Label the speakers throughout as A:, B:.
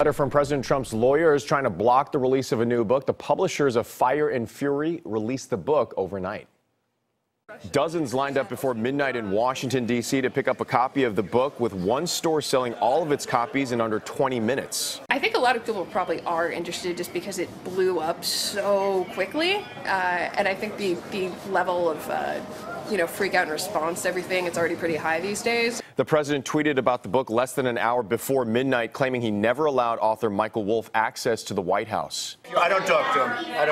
A: Letter from President Trump's lawyers trying to block the release of a new book. The publishers of Fire and Fury released the book overnight. Dozens lined up before midnight in Washington, D.C. to pick up a copy of the book, with one store selling all of its copies in under 20 minutes.
B: I think a lot of people probably are interested just because it blew up so quickly. And I think the level of freak out and response to everything, it's already pretty high these days.
A: The president tweeted about the book less than an hour before midnight, claiming he never allowed author Michael Wolff access to the White House.
C: I don't talk to him. I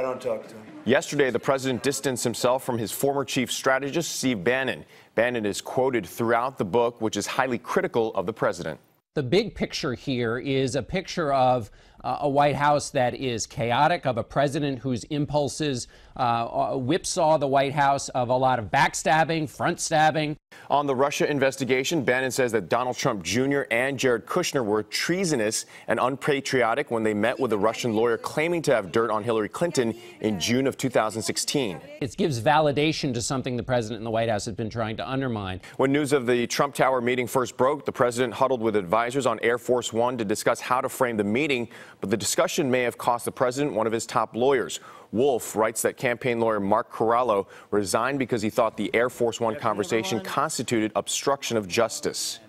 C: don't talk to him.
A: Yesterday, the president distanced himself from his former chief strategist, Steve Bannon. Bannon is quoted throughout the book, which is highly critical of the president.
D: The big picture here is a picture of a White House that is chaotic, of a president whose impulses whipsaw the White House, of a lot of backstabbing, front stabbing.
A: On the Russia investigation, Bannon says that Donald Trump Jr. and Jr Kushner were treasonous and unpatriotic when they met with a Russian lawyer claiming to have dirt on Hillary Clinton in June of 2016.
D: It gives validation to something the president and the White House have been trying to undermine.
A: When news of the Trump Tower meeting first broke, the president huddled with advisors on Air Force One to discuss how to frame the meeting, but the discussion may have cost the president one of his top lawyers. Wolff writes that campaign lawyer Mark Corallo resigned because he thought the Air Force One conversation constituted obstruction of justice.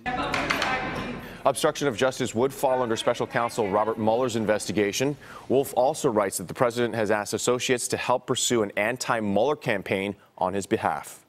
A: Obstruction of justice would fall under special counsel Robert Mueller's investigation. Wolff also writes that the president has asked associates to help pursue an anti-Mueller campaign on his behalf.